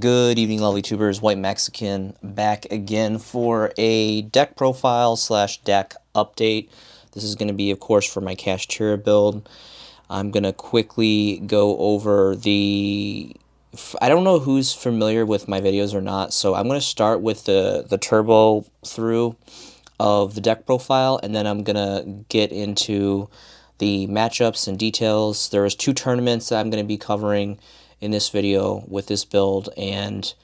Good evening, lovely tubers. White Mexican back again for a deck profile slash deck update. This is going to be, of course, for my Kashtira build. I'm going to quickly go over the... I don't know who's familiar with my videos or not, so I'm going to start with the turbo through of the deck profile, and then I'm going to get into the matchups and details. There was 2 tournaments that I'm going to be covering in this video with this build, and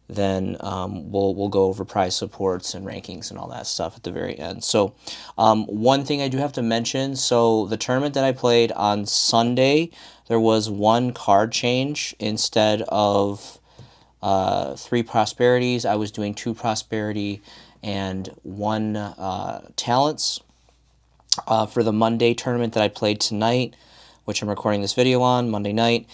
then we'll go over prize supports and rankings and all that stuff at the very end. So one thing I do have to mention, so the tournament that I played on Sunday, there was 1 card change. Instead of 3 prosperities, I was doing 2 prosperity and 1 talents. For the Monday tournament that I played tonight, which I'm recording this video on, Monday night,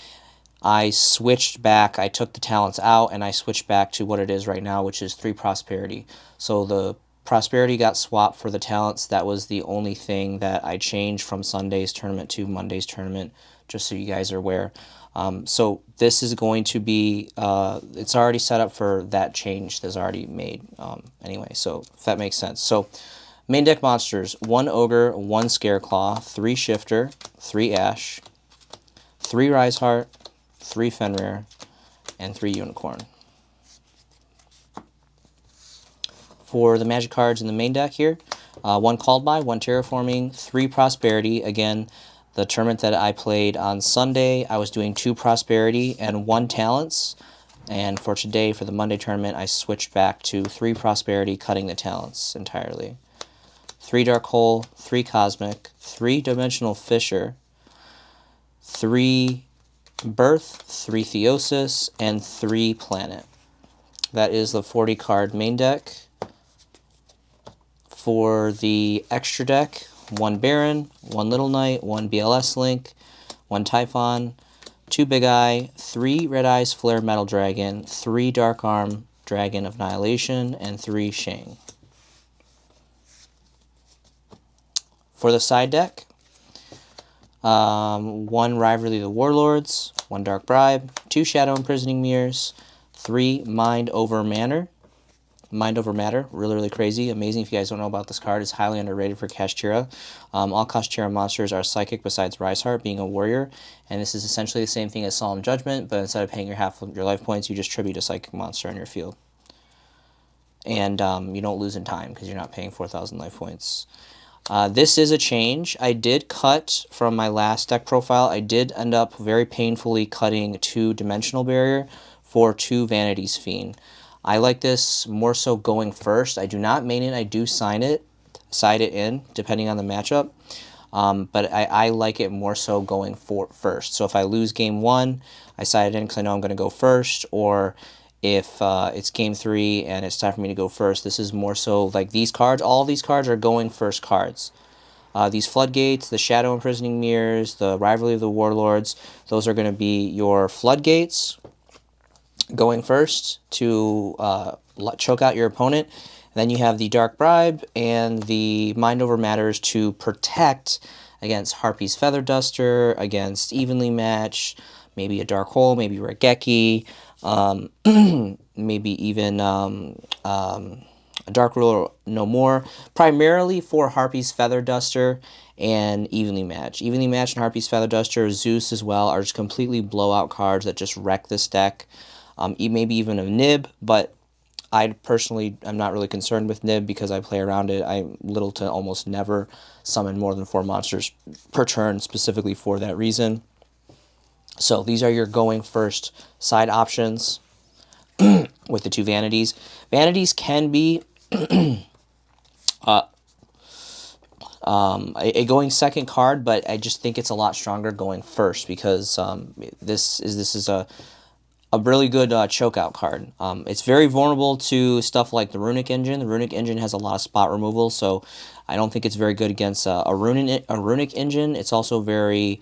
I switched back. I took the talents out and I switched back to what it is right now, which is 3 prosperity. So the prosperity got swapped for the talents. That was the only thing that I changed from Sunday's tournament to Monday's tournament, just so you guys are aware. So this is going to be, it's already set up for that change that's already made anyway, so if that makes sense. So main deck monsters: 1 Ogre, 1 Scareclaw, 3 Shifter, 3 Ash, 3 Riseheart, 3 Fenrir, and 3 Unicorn. For the magic cards in the main deck here, 1 Called By, 1 Terraforming, 3 Prosperity. Again, the tournament that I played on Sunday, I was doing 2 Prosperity and 1 Talents. And for today, for the Monday tournament, I switched back to 3 Prosperity, cutting the Talents entirely. 3 Dark Hole, 3 Cosmic, 3 Dimensional Fissure, 3 Birth, 3 Theosis, and 3 Planet. That is the 40 card main deck. For the extra deck, 1 Baron, 1 Little Knight, 1 BLS Link, 1 Typhon, 2 Big Eye, 3 Red Eyes Flare Metal Dragon, 3 Dark Arm Dragon of Annihilation, and 3 Shang. For the side deck, 1 Rivalry of the Warlords, 1 Dark Bribe, 2 Shadow Imprisoning Mirrors, 3 Mind Over Matter, really, really crazy, amazing. If you guys don't know about this card, it's highly underrated for Kashtira. All Kashtira monsters are psychic besides Riseheart being a warrior, and this is essentially the same thing as Solemn Judgment, but instead of paying your half of your life points, you just tribute a psychic monster on your field. And you don't lose in time because you're not paying 4,000 life points. This is a change. I did cut from my last deck profile. I did end up very painfully cutting 2 Dimensional Barrier for 2 Vanity's Fiend. I like this more so going first. I do not main it. I do side it in, depending on the matchup. But I like it more so going first. So if I lose game 1, I side it in because I know I'm going to go first. Or if it's game 3 and it's time for me to go first, this is more so like these cards. All these cards are going first cards. These Floodgates, the Shadow Imprisoning Mirrors, the Rivalry of the Warlords, those are going to be your Floodgates going first to choke out your opponent. Then you have the Dark Bribe and the Mind Over Matters to protect against Harpy's Feather Duster, against Evenly Matched, maybe a Dark Hole, maybe Regeki, maybe even a Dark Ruler No More, primarily for Harpy's Feather Duster and Evenly Matched. Evenly Matched and Harpy's Feather Duster, Zeus as well, are just completely blowout cards that just wreck this deck. Maybe even a Nib, but I personally am not really concerned with Nib because I play around it. I little to almost never summon more than 4 monsters per turn specifically for that reason. So these are your going first side options with the 2 Vanities. Vanities can be a going second card, but I just think it's a lot stronger going first because this is a really good chokeout card. It's very vulnerable to stuff like the Runic Engine. The Runic Engine has a lot of spot removal, so I don't think it's very good against a Runic Engine. It's also very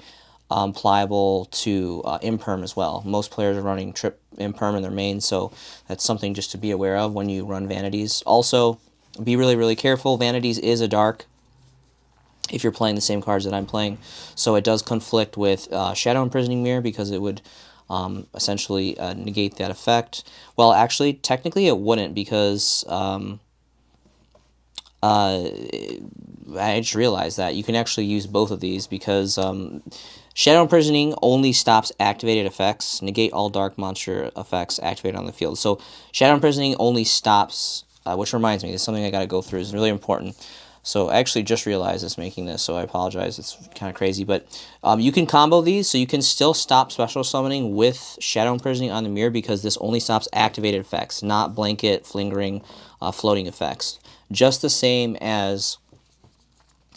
pliable to Imperm as well. Most players are running Trip Imperm in their main, so that's something just to be aware of when you run Vanities. Also, be really, really careful. Vanities is a dark if you're playing the same cards that I'm playing, so it does conflict with Shadow Imprisoning Mirror because it would essentially negate that effect. Well, actually, technically it wouldn't, because I just realized that you can actually use both of these, because Shadow Imprisoning only stops activated effects. Negate all dark monster effects activated on the field. So Shadow Imprisoning only stops, which reminds me, this is something I got to go through. It's really important. So I actually just realized this making this, so I apologize. It's kind of crazy, but you can combo these, so you can still stop special summoning with Shadow Imprisoning on the mirror, because this only stops activated effects, not blanket, flingering, floating effects. Just the same as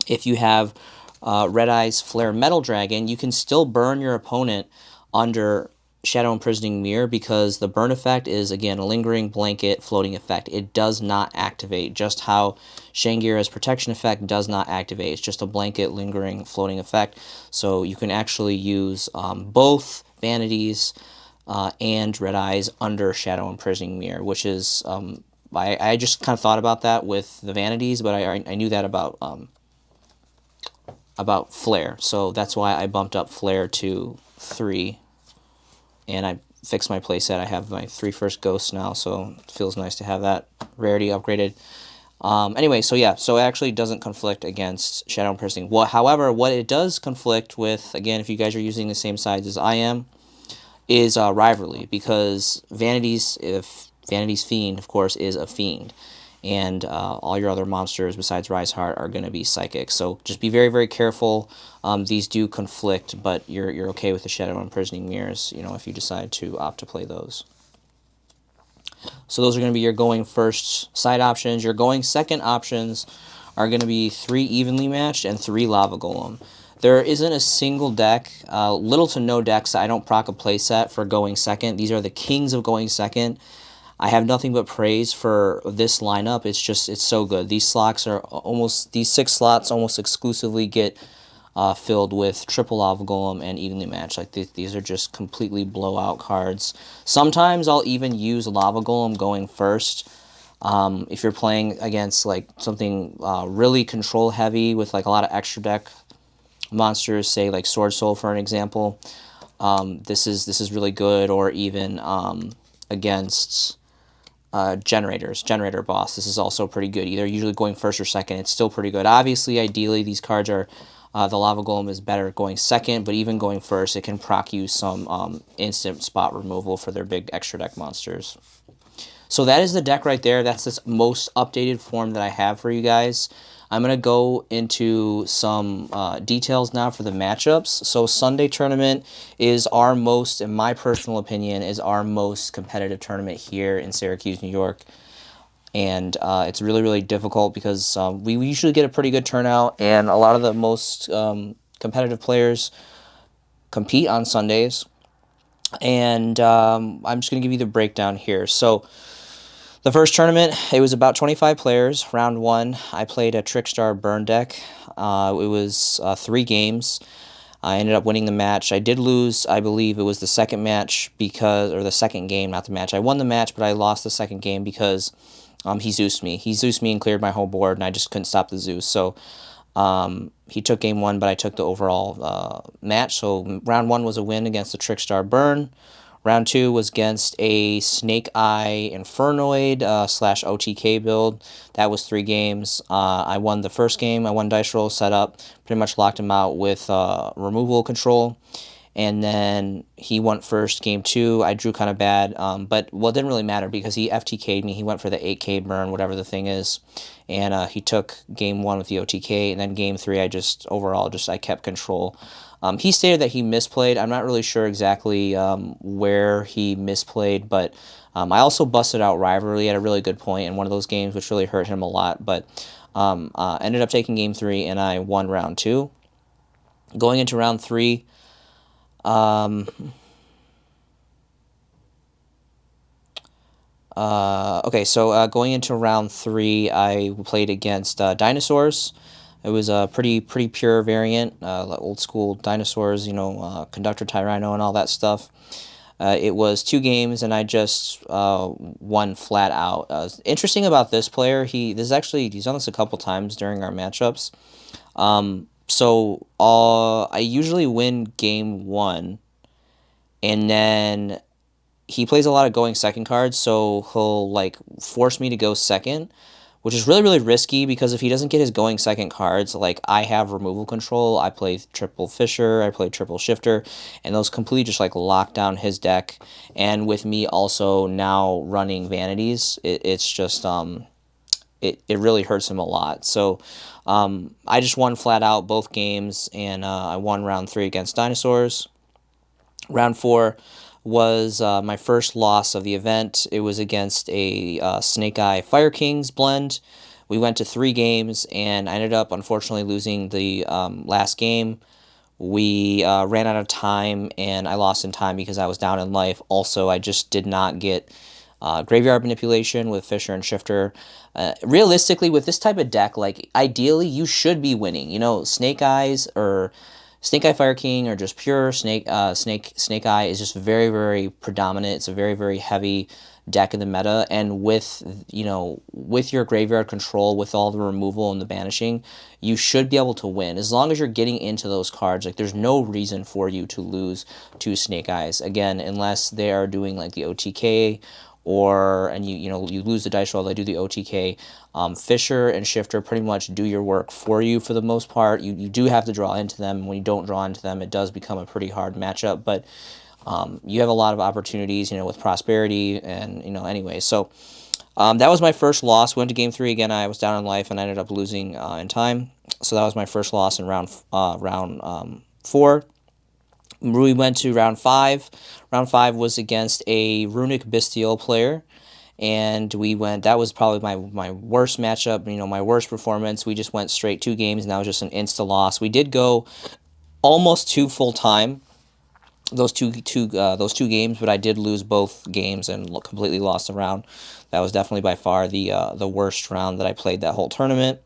if you have Red Eye's Flare Metal Dragon, you can still burn your opponent under Shadow Imprisoning Mirror, because the burn effect is, again, a lingering blanket floating effect. It does not activate, just how Shangira's protection effect does not activate. It's just a blanket lingering floating effect. So you can actually use both Vanities and Red Eyes under Shadow Imprisoning Mirror, which is, I just kind of thought about that with the Vanities, but I knew that about Flare, so that's why I bumped up Flare to 3, and I fixed my playset. I have my 3 first ghosts now, so it feels nice to have that rarity upgraded. Anyway, so yeah, so it actually doesn't conflict against Shadow Imprisoning. However, what it does conflict with, again, if you guys are using the same sides as I am, is Rivalry, because Vanity's Fiend, of course, is a Fiend. And all your other monsters besides Rise Heart are going to be psychic. So just be very, very careful. These do conflict, but you're okay with the Shadow Imprisoning Mirrors, if you decide to opt to play those. So those are going to be your going first side options. Your going second options are going to be 3 evenly matched and 3 Lava Golem. There isn't a single deck, little to no decks I don't proc a playset for going second. These are the kings of going second. I have nothing but praise for this lineup. It's so good. These 6 slots almost exclusively get filled with triple Lava Golem and evenly matched. Like these are just completely blowout cards. Sometimes I'll even use Lava Golem going first. If you're playing against like something really control heavy with like a lot of extra deck monsters, say like Sword Soul for an example, this is really good. Or even against Generator Boss. This is also pretty good. Either usually going first or second, it's still pretty good. Obviously, ideally, these cards are, the Lava Golem is better going second, but even going first, it can proc you some instant spot removal for their big extra deck monsters. So that is the deck right there. That's this most updated form that I have for you guys. I'm going to go into some details now for the matchups. So Sunday tournament is our most, in my personal opinion, is our most competitive tournament here in Syracuse, New York. And it's really, really difficult because we usually get a pretty good turnout, and a lot of the most competitive players compete on Sundays. And I'm just going to give you the breakdown here. So the first tournament, it was about 25 players. Round 1, I played a Trickstar Burn deck. It was 3 games. I ended up winning the match. I did lose, I believe it was the second match or the second game, not the match. I won the match, but I lost the second game because he Zeused me. He Zeused me and cleared my whole board, and I just couldn't stop the Zeus. So he took game 1, but I took the overall match. So round 1 was a win against the Trickstar Burn. Round 2 was against a Snake Eye Infernoid / OTK build. That was 3 games. I won the first game. I won dice roll setup. Pretty much locked him out with removal control. And then he went first game 2. I drew kind of bad, but well, it didn't really matter because he FTK'd me. He went for the 8K burn, whatever the thing is. And he took game 1 with the OTK. And then game 3, I kept control. He stated that he misplayed. I'm not really sure exactly where he misplayed, but I also busted out Rivalry at a really good point in one of those games, which really hurt him a lot. But ended up taking game 3, and I won round 2. Going into round 3, going into round 3, I played against Dinosaurs. It was a pretty pure variant, old school dinosaurs, Conductor Tyranno and all that stuff. It was 2 games, and I just won flat out. Interesting about this player, he's done this a couple times during our matchups. I usually win game 1, and then he plays a lot of going second cards, so he'll like force me to go second, which is really, really risky because if he doesn't get his going second cards, like I have removal control, I play triple Fisher, I play triple Shifter, and those completely just like lock down his deck. And with me also now running Vanities, it's just it really hurts him a lot. So I just won flat out both games, and I won round 3 against Dinosaurs. Round 4 was my first loss of the event. It was against a Snake Eye Fire Kings blend. We went to 3 games, and I ended up unfortunately losing the last game. We ran out of time, and I lost in time because I was down in life. Also, I just did not get graveyard manipulation with Fisher and Shifter. Realistically, with this type of deck, like ideally, you should be winning. You know, Snake Eyes or Snake Eye Fire King or just pure Snake Eye is just very, very predominant. It's a very, very heavy deck in the meta, and with with your graveyard control, with all the removal and the banishing, you should be able to win as long as you're getting into those cards. Like there's no reason for you to lose to Snake Eyes again, unless they are doing like the OTK, or and you lose the dice roll, they do the OTK. Fisher and Shifter pretty much do your work for you for the most part. You do have to draw into them. When you don't draw into them, it does become a pretty hard matchup, but you have a lot of opportunities, with Prosperity, and, anyway. So that was my first loss. Went to game 3 again. I was down in life, and I ended up losing in time. So that was my first loss in round 4. We went to round 5. Round 5 was against a Runic Bestial player, and we went. That was probably my worst matchup. My worst performance. We just went straight 2 games, and that was just an insta loss. We did go almost to full time those two games, but I did lose both games and completely lost the round. That was definitely by far the worst round that I played that whole tournament.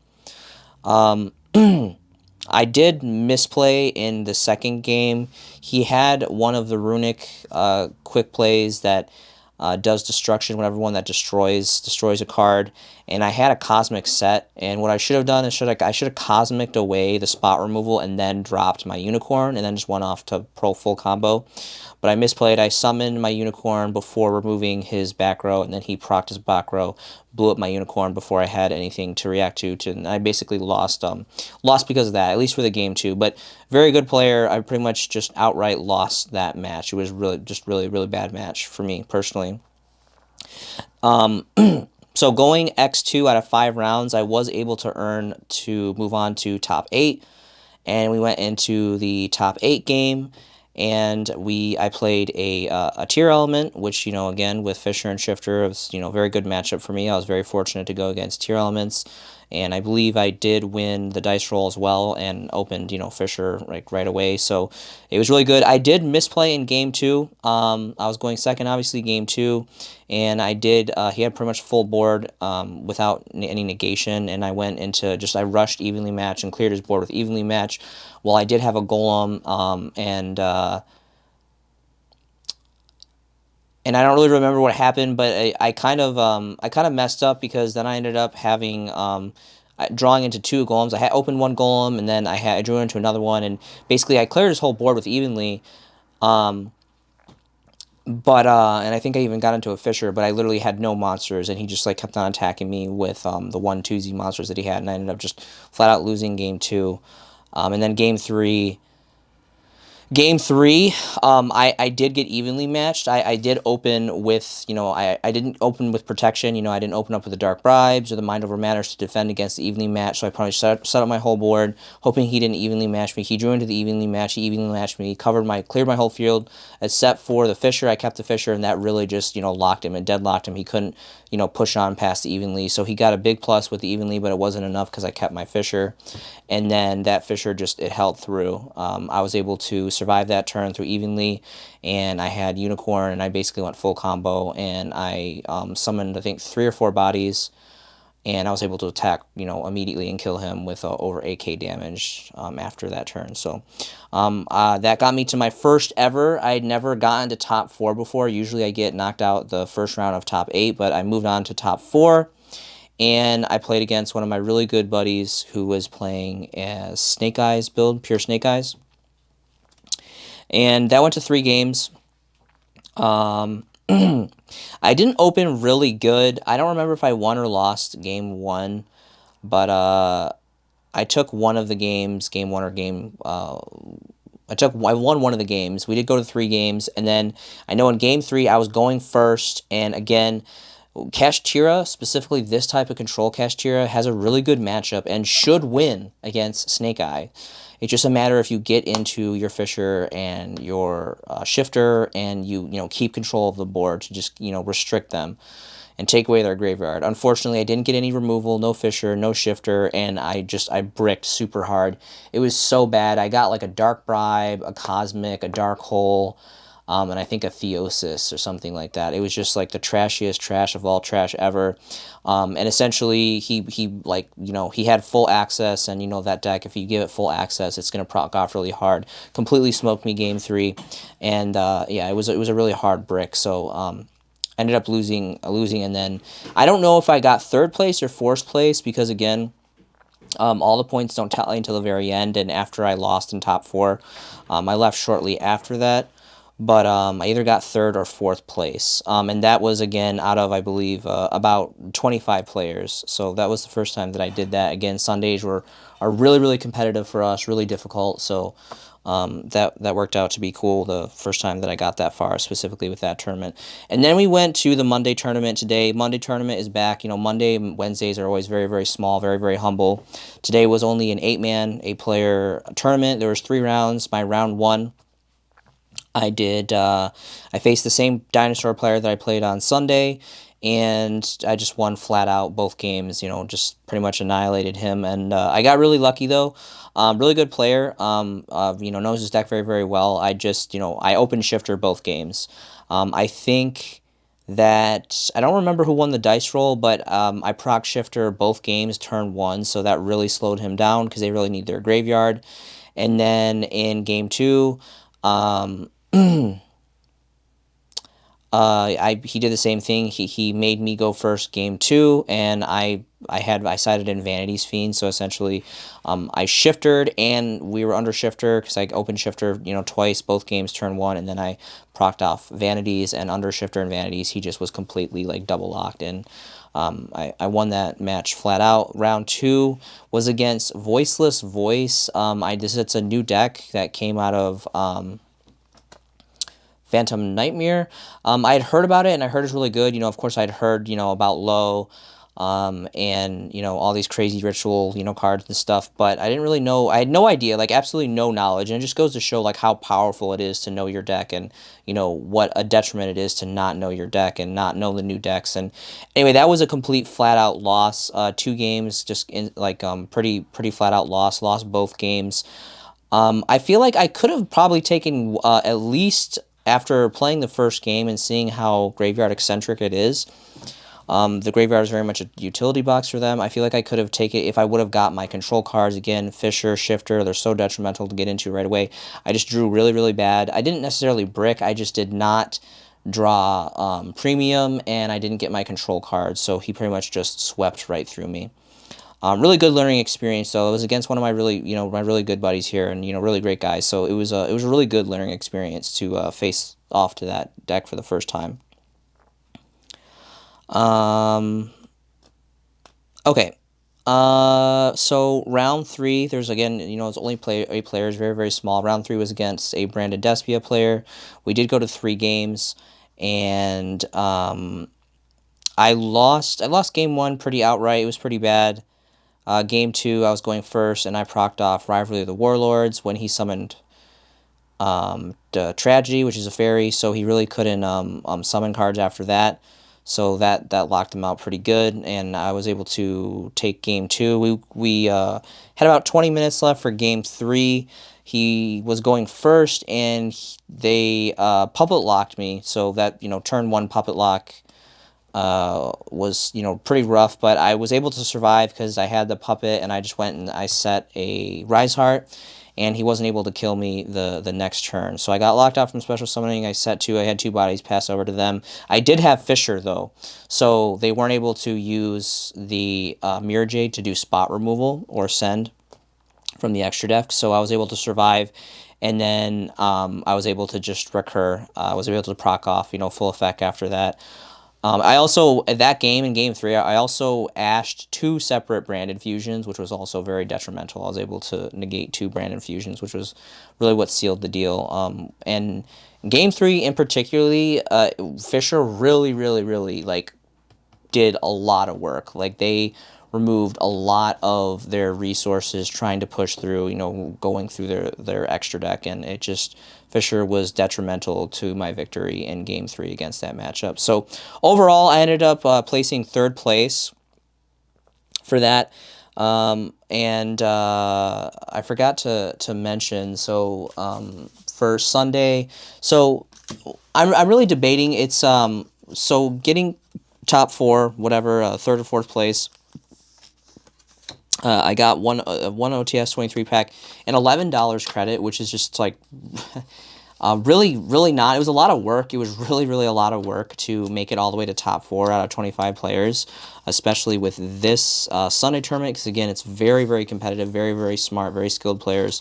I did misplay in the second game. He had one of the Runic quick plays that does destruction, whatever one that destroys a card, and I had a cosmic set, and what I should have done is I should have cosmiced away the spot removal and then dropped my unicorn and then just went off to pro full combo. But I misplayed. I summoned my unicorn before removing his back row, and then he procced his back row, blew up my unicorn before I had anything to react to, and I basically lost because of that, at least for the game 2. But very good player. I pretty much just outright lost that match. It was really, really bad match for me personally. So going X2 out of 5 rounds, I was able to earn to move on to top 8, and we went into the top 8 game, and I played a tier element, which, again, with Fisher and Shifter, it was, very good matchup for me. I was very fortunate to go against tier elements, and I believe I did win the dice roll as well and opened, Fisher right away. So it was really good. I did misplay in game 2. I was going second, obviously, game 2, and I did. He had pretty much full board without any negation, and I went into I rushed evenly match and cleared his board with evenly match. Well, I did have a golem, and I don't really remember what happened, but I kind of messed up because then I ended up having drawing into 2 golems. I had opened 1 golem, and then I drew into another one, and basically I cleared his whole board with evenly. But and I think I even got into a Fisher, but I literally had no monsters, and he just kept on attacking me with the 1/2Z monsters that he had, and I ended up just flat out losing game 2. And then game 3. Game 3, I did get evenly matched. I did open with, I didn't open with protection. I didn't open up with the Dark Bribes or the Mind Over Matters to defend against the evenly match. So I probably set up my whole board, hoping he didn't evenly match me. He drew into the evenly match. He evenly matched me, cleared my whole field, except for the Fisher. I kept the Fisher, and that really just, locked him and deadlocked him. He couldn't, push on past the evenly. So he got a big plus with the evenly, but it wasn't enough because I kept my Fisher. And then that Fisher it held through. I was able to survive that turn through evenly, and I had unicorn, and I basically went full combo, and I summoned, I think, 3 or 4 bodies, and I was able to attack, immediately and kill him with over 8k damage after that turn. So that got me to my first ever. I had never gotten to top 4 before. Usually I get knocked out the first round of top 8, but I moved on to top 4. And I played against one of my really good buddies who was playing as Snake Eyes build, pure Snake Eyes. And that went to 3 games. Um, I didn't open really good. I don't remember if I won or lost game one, but I took one of the games, game one or game. I won one of the games. We did go to 3 games, and then I know in game 3 I was going first, and again, Kashtira, specifically this type of control Kashtira, has a really good matchup and should win against Snake Eye. It's just a matter if you get into your Fisher and your Shifter and you keep control of the board to just restrict them and take away their graveyard. Unfortunately, I didn't get any removal, no Fisher, no Shifter, and I bricked super hard. It was so bad. I got like a Dark Bribe, a Cosmic, a Dark Hole, and I think a Theosis or something like that. It was just like the trashiest trash of all trash ever. And essentially, he had full access, and that deck, if you give it full access, it's gonna proc off really hard. Completely smoked me game 3, and yeah, it was a really hard brick. So ended up losing, and then I don't know if I got 3rd place or 4th place because again, all the points don't tally until the very end, and after I lost in top 4, I left shortly after that. But I either got 3rd or 4th place, and that was again out of I believe about 25 players. So that was the first time that I did that. Again, Sundays are really competitive for us, really difficult. So that worked out to be cool the first time that I got that far, specifically with that tournament. And then we went to the Monday tournament today. Monday tournament is back. Monday and Wednesdays are always very small, very humble. Today was only an 8-man, 8-player tournament. There was 3 rounds. My round 1, I faced the same dinosaur player that I played on Sunday, and I just won flat out both games, just pretty much annihilated him. And I got really lucky, though. Really good player, knows his deck very well. I opened Shifter both games. I think that, I don't remember who won the dice roll, but I proc Shifter both games turn 1, so that really slowed him down because they really need their graveyard. And then in game 2, he did the same thing. He made me go first game 2, and I sided in Vanity's Fiend. So essentially, I shifted, and we were under Shifter because I opened Shifter twice, both games turn 1, and then I procced off Vanities, and under Shifter and Vanities he just was completely like double locked in. I won that match flat out. Round 2 was against Voiceless Voice. It's a new deck that came out of Phantom Nightmare. I had heard about it, and I heard it's really good. Of course, I'd heard, about Low, and, all these crazy ritual, cards and stuff, but I didn't really know. I had no idea, like, absolutely no knowledge, and it just goes to show, like, how powerful it is to know your deck, and, what a detriment it is to not know your deck and not know the new decks. And anyway, that was a complete flat-out loss. 2 games, just, pretty flat-out loss. Lost both games. I feel like I could have probably taken, at least after playing the first game and seeing how graveyard eccentric it is. The graveyard is very much a utility box for them. I feel like I could have taken, if I would have got my control cards, again, Fisher, Shifter, they're so detrimental to get into right away. I just drew really bad. I didn't necessarily brick, I just did not draw premium, and I didn't get my control cards, so he pretty much just swept right through me. Really good learning experience, though. It was against one of my really good buddies here, and really great guys. So it was a really good learning experience to face off to that deck for the first time. Okay. So round 3, there's again, it's only 8 players, very small. Round 3 was against a Branded Despia player. We did go to 3 games, and I lost game 1 pretty outright. It was pretty bad. Game 2, I was going first, and I procced off Rivalry of the Warlords when he summoned the Tragedy, which is a fairy, so he really couldn't summon cards after that. So that locked him out pretty good, and I was able to take game 2. We had about 20 minutes left for game 3. He was going first, and they puppet locked me, so that turn 1 puppet lock was pretty rough, but I was able to survive because I had the puppet, and I just went and I set a Rise Heart, and he wasn't able to kill me the next turn. So I got locked out from special summoning. I had 2 bodies pass over to them. I did have Fisher, though, so they weren't able to use the Mirror Jade to do spot removal or send from the extra deck, so I was able to survive. and then I was able to just recur. I was able to proc off, you know, full effect after that. I also, at that game, in Game 3, I also ashed 2 separate branded fusions, which was also very detrimental. I was able to negate 2 branded fusions, which was really what sealed the deal. And Game 3 in particularly, Fisher really, like, did a lot of work. Like, they removed a lot of their resources trying to push through, you know, going through their extra deck, and it just, Fisher was detrimental to my victory in Game 3 against that matchup. So overall, I ended up placing 3rd place for that. And I forgot to mention, so for Sunday, so I'm really debating. It's so getting top 4, whatever, 3rd or 4th place. I got one OTS 23 pack and $11 credit, which is just like really not. It was a lot of work. It was really a lot of work to make it all the way to top 4 out of 25 players, especially with this Sunday tournament, because again, it's very competitive, very smart, very skilled players.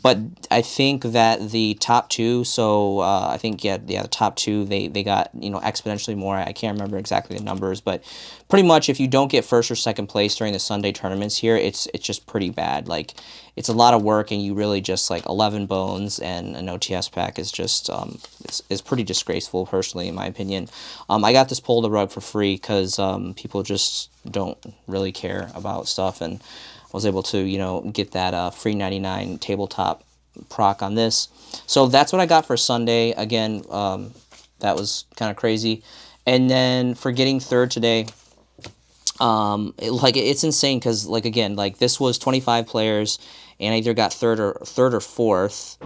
But I think that the top 2, so I think, yeah, the top 2, they got, you know, exponentially more. I can't remember exactly the numbers, but pretty much if you don't get 1st or 2nd place during the Sunday tournaments here, it's just pretty bad. Like, it's a lot of work, and you really just, like, 11 bones and an OTS pack is just, is pretty disgraceful, personally, in my opinion. I got this pull the rug for free because people just don't really care about stuff, and I was able to, you know, get that free 99 tabletop proc on this. So that's what I got for Sunday. Again, that was kind of crazy. And then for getting 3rd today, it's insane because, like, again, like, this was 25 players, and I either got 3rd or 4th,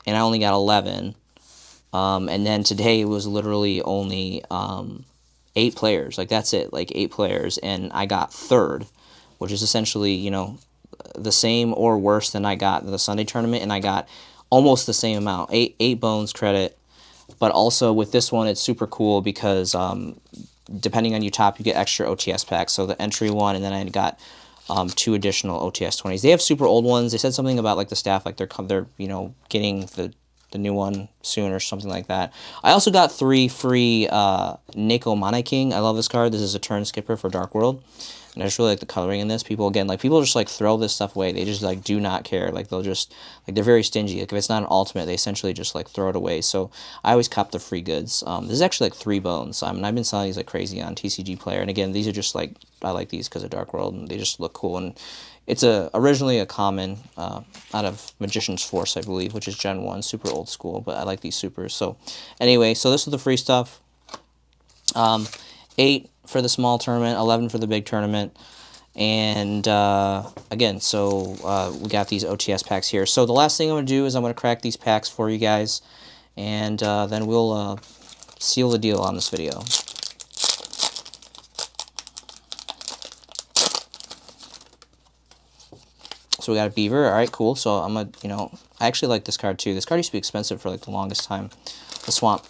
and I only got 11. And then today it was literally only 8 players. Like, that's it, like 8 players, and I got 3rd, which is essentially, you know, the same or worse than I got in the Sunday tournament, and I got almost the same amount, 8 bones credit. But also with this one, it's super cool because depending on your top, you get extra OTS packs. So the entry one, and then I got 2 additional OTS 20s. They have super old ones. They said something about, like, the staff, like, they're you know, getting the new one soon or something like that. I also got 3 free Neko Mana King. I love this card. This is a turn skipper for Dark World. And I just really like the coloring in this. People just, like, throw this stuff away. They just, like, do not care. Like, they'll just, like, they're very stingy. Like, if it's not an ultimate, they essentially just, like, throw it away. So I always cop the free goods. This is actually, like, 3 bones. And I've been selling these like crazy on TCG Player. And again, these are just, like, I like these because of Dark World, and they just look cool. And it's originally a common out of Magician's Force, I believe, which is Gen 1, super old school. But I like these supers. So anyway, so this was the free stuff. 8 for the small tournament, 11 for the big tournament. And again, so we got these OTS packs here. So the last thing I'm going to do is I'm going to crack these packs for you guys, and then we'll seal the deal on this video. So we got a Beaver. All right, cool. So I'm going to, you know, I actually like this card too. This card used to be expensive for, like, the longest time. The Swamp.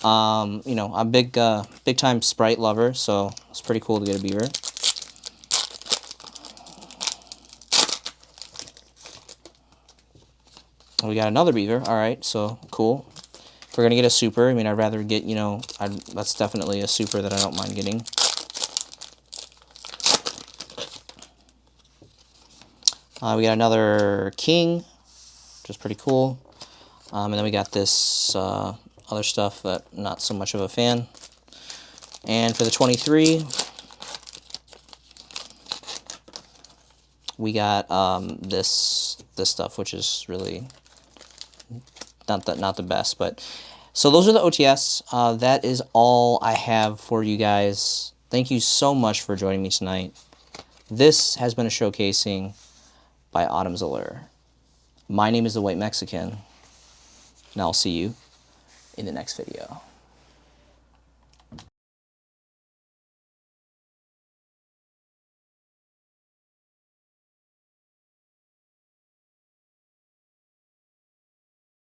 You know, I'm a big time Sprite lover, so it's pretty cool to get a Beaver. We got another Beaver. All right, so cool. If we're gonna get a super, I mean, I'd rather get, you know, that's definitely a super that I don't mind getting. We got another King, which is pretty cool. And then we got this other stuff that I'm not so much of a fan. And for the 23, we got this stuff, which is really not the best. But so those are the OTS. That is all I have for you guys. Thank you so much for joining me tonight. This has been a showcasing by Autumn's Allure. My name is the White Mexican, and I'll see you in the next video.